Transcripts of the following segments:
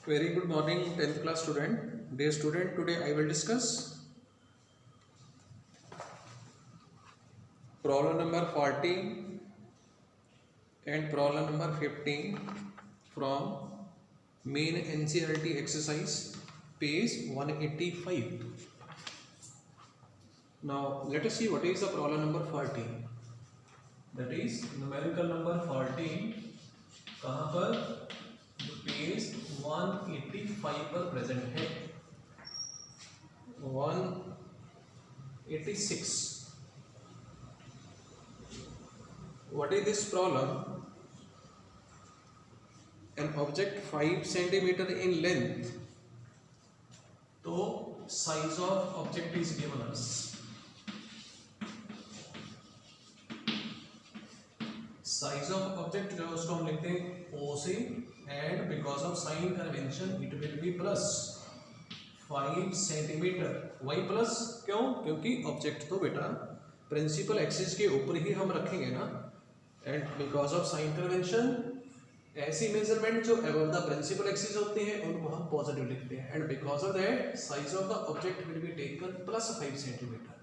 Very good morning 10th class student. Dear student, today I will discuss problem number 14 and problem number 15 from main NCERT exercise page 185. Now let us see what is the problem number 14. That is numerical number 14 कहाँ पर? Page 185 पर present है. 186. What is this problem? An object 5 centimeter in length. तो size of object is given us. Size of object जो उसको हम लिखते हैं OC and because of sign convention it will be plus 5 centimetre. Why plus? क्यों? क्योंकि object तो बेटा प्रिंसिपल एक्सिस के ऊपर ही हम रखेंगे ना. And because of sign convention ऐसी मेजरमेंट जो अबव द प्रिंसिपल एक्सिस होती हैं उनको हम पॉजिटिव लिखते हैं. And because of that size of the object will be taken plus 5 centimetre.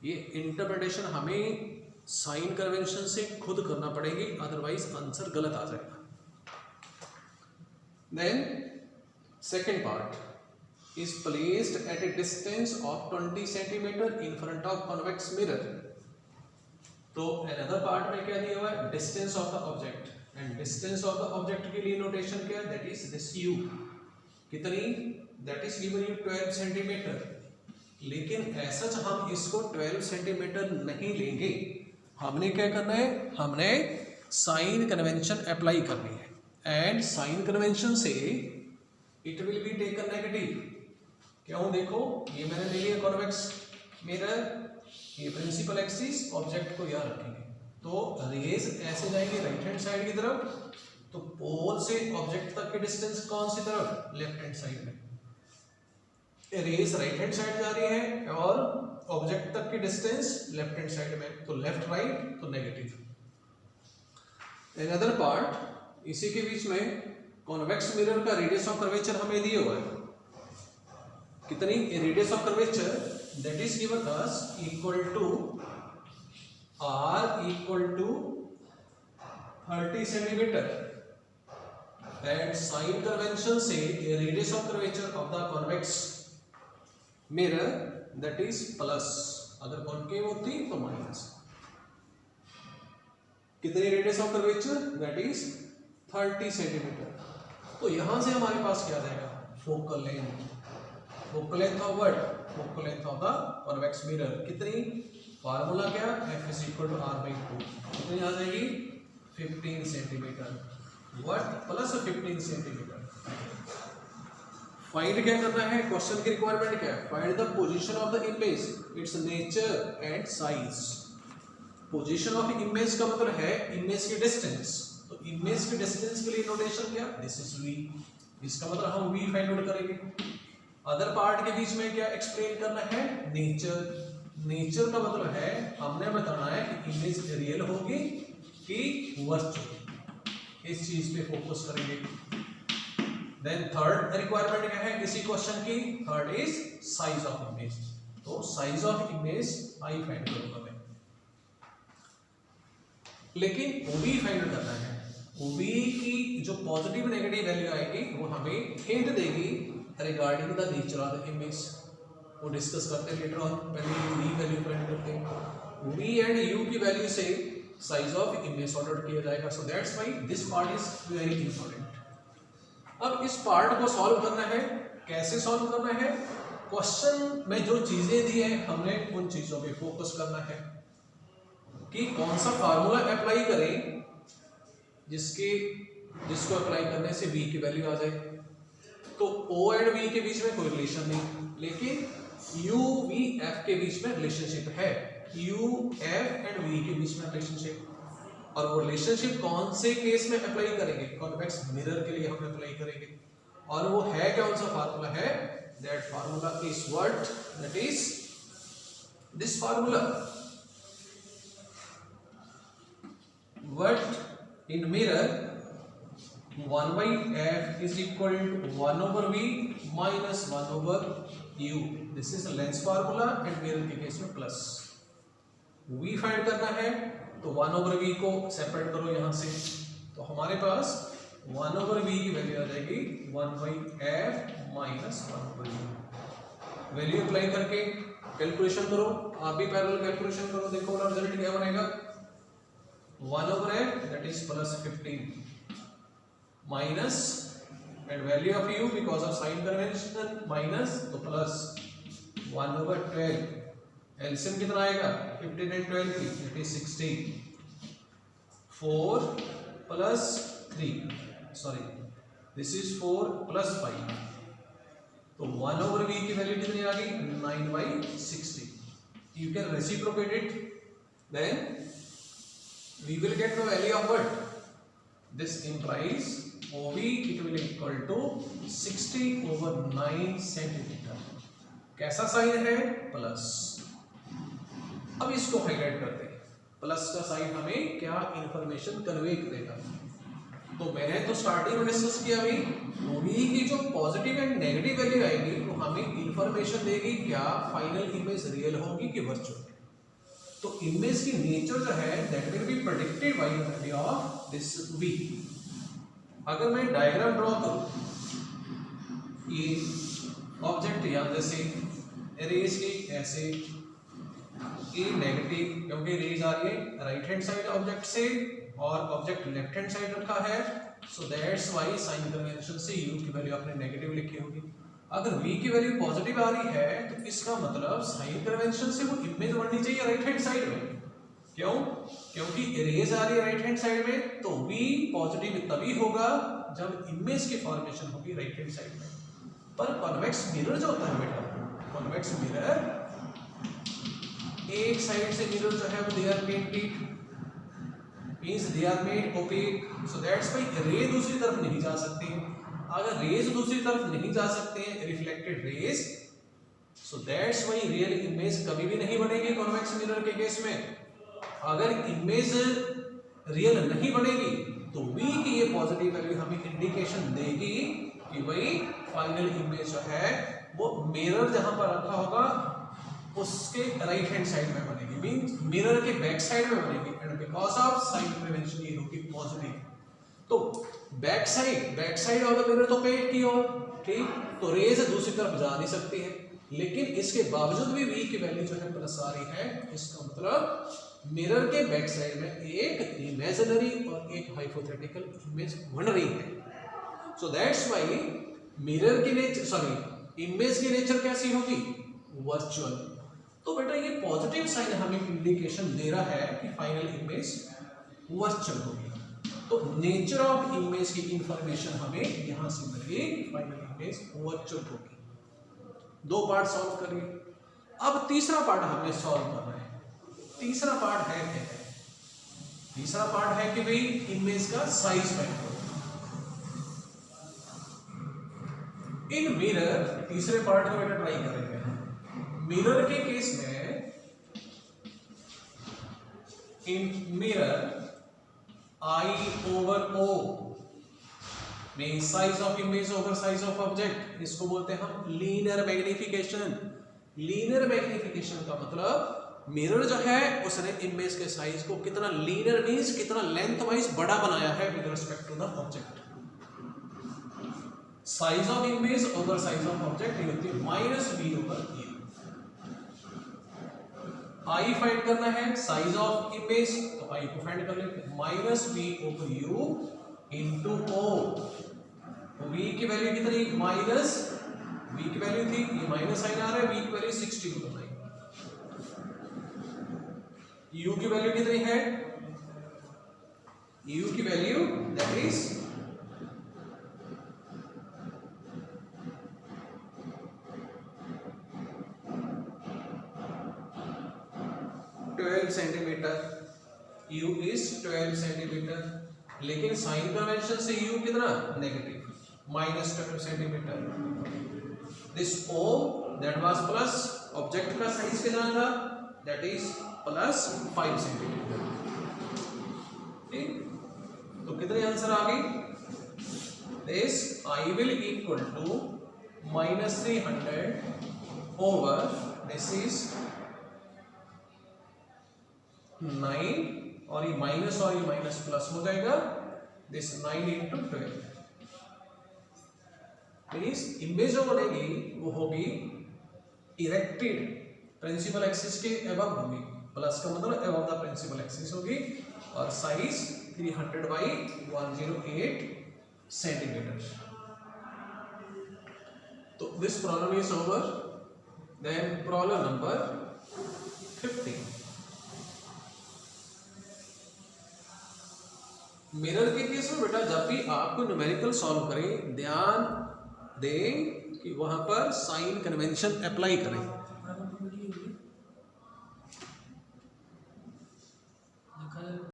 ये इंटरप्रिटेशन हमें साइन कन्वेंशन से खुद करना पड़ेगी, अदरवाइज आंसर गलत आ जाएगा. Then second part is placed at a distance of 20 centimeter in front of convex mirror. तो another part में क्या दिया हुआ है? Distance of the object. And distance of the object के लिए notation क्या है? That is this u. कितनी? That is given you 12 centimeter. लेकिन ऐसा हम इसको 12 सेंटीमीटर नहीं लेंगे. हमने क्या करना है? हमने साइन कन्वेंशन अप्लाई करनी है. एंड साइन कन्वेंशन से it will be taken negative. क्यों? देखो ये मैंने ले लिया कॉन्वेक्स मिरर, ये प्रिंसिपल एक्सिस, ऑब्जेक्ट को यहाँ रखेंगे तो रेज ऐसे जाएंगे राइट हैंड साइड की तरफ. तो पोल से ऑब्जेक्ट तक की डिस्टेंस कौन सी तरफ? लेफ्ट हैंड साइड में. रेज राइट हैंड साइड जा रही है और ऑब्जेक्ट तक की डिस्टेंस लेफ्ट हैंड साइड में. तो लेफ्ट राइट तो नेगेटिव. अनदर पार्ट इसी के बीच में कॉन्वेक्स मिरर का रेडियस ऑफ कर्वेचर हमें दिया हुआ है. कितनी? Radius of curvature that is given us equal to r equal to 30 centimetre. And sign convention से radius of curvature of the convex mirror that is plus, अगर concave होती तो माइनस. कितनी radius of curvature? That is 30 centimetre. तो यहां से हमारे पास क्या आ जाएगा? Focal length. Focal length of what? Focal length of the convex mirror. कितनी? फार्मूला क्या? F is equal to r/2. कितनी आ जाएगी? 15 centimetre. What? Plus 15 centimetre. Find क्या करना है? क्वेश्चन की रिक्वायरमेंट क्या है? Find the position of the image, it's nature and size. Position of image का मतलब है इमेज की डिस्टेंस. तो इमेज की डिस्टेंस के लिए नोटेशन क्या? This is v. इसका मतलब हम v फाइंड आउट करेंगे. अदर पार्ट के बीच में क्या एक्सप्लेन करना है? नेचर. नेचर का मतलब है हमने बताना है कि इमेज रियल होगी कि वर्चुअल. इस चीज पे फोकस करेंगे. देन थर्ड रिक्वायरमेंट क्या है इसी क्वेश्चन की? Third is size of image. तो size of image I find करूंगा मैं, लेकिन ओबी फाइंड करना है. ओबी की जो पॉजिटिव नेगेटिव वैल्यू आएगी वो हमें हिंट देगी regarding the nature of the image. वो डिस्कस करते हैं लेटर ऑन. पहले वी वैल्यू फाइंड करते हैं. वी एंड यू की वैल्यू से size of image sort out किया जाएगा. सो that's why this part is very important. अब इस पार्ट को सॉल्व करना है. कैसे सॉल्व करना है? क्वेश्चन में जो चीजें दी है हमने उन चीजों पे फोकस करना है कि कौन सा फार्मूला अप्लाई करें जिसको अप्लाई करने से v की वैल्यू आ जाए. तो o एंड v के बीच में कोई रिलेशन नहीं, लेकिन u v f के बीच में रिलेशनशिप है. u f एंड v के बीच में रिलेशनशिप. और वो रिलेशनशिप कौन से केस में अप्लाई करेंगे? कॉन्वेक्स मिरर के लिए हम अप्लाई करेंगे. और वो है कौन सा फार्मूला है? That formula is what? That is this formula. What in mirror 1/f is equal to 1/v minus 1/u. This is lens formula and mirror के केस में प्लस v फाइंड करना है तो 1/v को सेपरेट करो यहां से, तो हमारे पास 1/v की वैल्यू आ जाएगी 1/f minus 1/u। Value apply करके कैलकुलेशन करो, आप भी पैरेलल कैलकुलेशन करो, देखो रिजल्ट क्या बनेगा। 1/f that is plus 15 minus and value of u because of sign convention minus तो प्लस 1/12। एलसीएम कितना आएगा 15 एंड 12 की that is 16। 4 plus 3 sorry this is 4 plus 5 तो 1/v की वैल्यू कितनी आ गई 9/60। You can reciprocate it then we will get the value of what this implies OV it will equal to 60/9 centimetre. कैसा sign है plus. अब इसको highlight करते हैं, प्लस का साइन हमें क्या इंफॉर्मेशन कन्वे करेगा। तो मैंने तो स्टार्टिंग में डिस्कस किया भाई OV की जो पॉजिटिव एंड नेगेटिव वैल्यू आएगी वो हमें इंफॉर्मेशन देगी क्या फाइनल इमेज रियल होगी कि वर्चुअल। तो इमेज की नेचर जो है that will be predicted by the value of this v। अगर मैं डायग्राम ड्रॉ करूं, ये ऑब्जेक्ट यहां से रेज की ऐसे ए नेगेटिव क्योंकि रेज आ रही है राइट हैंड साइड ऑब्जेक्ट से और ऑब्जेक्ट लेफ्ट हैंड साइड रखा है, so that's why sign convention से u की वैल्यू आपने नेगेटिव लिखी होगी। अगर v की वैल्यू पॉजिटिव आ रही है तो इसका मतलब साइन कन्वेंशन से वो इमेज बननी चाहिए राइट हैंड साइड में। क्यों? क्योंकि रेज आ रही है राइट हैंड साइड में तो v पॉजिटिव तभी होगा जब इमेज की फॉर्मेशन होगी राइट हैंड साइड में। पर कॉन्वेक्स मिरर जो होता है बेटा, कॉन्वेक्स मिरर एक साइड से मिरर जो है वो they are painted means they are made opaque, so that's why ray दूसरी तरफ नहीं जा सकती। अगर रेज दूसरी तरफ नहीं जा सकते हैं reflected raise, so that's why real image कभी भी नहीं बनेगी कॉन्वेक्स मिरर के केस में। अगर इमेज रियल नहीं बनेगी तो v की ये पॉजिटिव वैल्यू हमें इंडिकेशन देगी कि भाई फाइनल इमेज जो है वो मिरर जहां पर रखा होगा उसके राइट हैंड साइड में बनेगी, मींस मिरर के बैक साइड में बनेगी and because of sign convention ये होगी पॉजिटिव। तो back side of the mirror तो पेट की ओर, ठीक, तो रेज दूसरी तरफ जा नहीं सकती है, लेकिन इसके बावजूद भी v की वैल्यू जो है प्लस आ रही है। इसका मतलब मिरर के बैक साइड में एक इमेजिनरी और एक हाइपोथेटिकल इमेज बन रही है। सो दैट्स व्हाई मिरर की नेचर इमेज की नेचर कैसी होगी वर्चुअल। तो बेटा ये पॉजिटिव साइन हमें इंडिकेशन दे रहा है कि फाइनल इमेज वर्चुअल होगी। तो नेचर ऑफ इमेज की इंफॉर्मेशन हमें यहां से मिलेगी, फाइनल इमेज वर्चुअल होगी। दो पार्ट सॉल्व करिए। अब तीसरा पार्ट हमें सॉल्व करना है। तीसरा पार्ट है क्या है? तीसरा पार्ट है कि भाई इमेज का साइज फाइंड करो। इन मिरर तीसरे पार्ट को बेटा ट्राई करेंगे। मिरर के केस में इन मिरर I/O में size of image over size of object, इसको बोलते हैं हम लीनियर मैग्निफिकेशन। लीनियर मैग्निफिकेशन का मतलब मिरर जो है उसने इमेज के साइज को कितना लीनियर मींस कितना लेंथ वाइज बड़ा बनाया है with respect to the object. Size of image over size of object ये होती है -v/u। I फाइंड करना है साइज ऑफ इमेज, तो I को फाइंड कर लेते हैं -v/u इंटू o। तो v की वैल्यू कितनी v की वैल्यू थी, ये माइनस साइन आ रहा है, v की वैल्यू 60 को बताइए। u की वैल्यू कितनी है? u की value that is 12 centimetre. u is 12 centimetre, लेकिन साइन कन्वेंशन से u कितना negative -12 centimetre. This o that was plus object का साइज कितना था दैट इज +5 सेंटीमीटर। ठीक, तो कितने आंसर आ गई this I will equal to minus 300 over this is 9 और ये माइनस और ये माइनस प्लस हो जाएगा, दिस 9 into 12। प्लीज इमेज जो बनेगी वो होगी इरेक्टेड प्रिंसिपल एक्सिस के एबव होगी, प्लस का मतलब एबव द प्रिंसिपल एक्सिस होगी, और साइज 300 by 108 सेंटीमीटर। तो this problem is over. Then problem number 15। Mirror के केस में बेटा जब भी आपको न्यूमेरिकल सॉल्व करें ध्यान दें कि वहां पर साइन कन्वेंशन अप्लाई करें।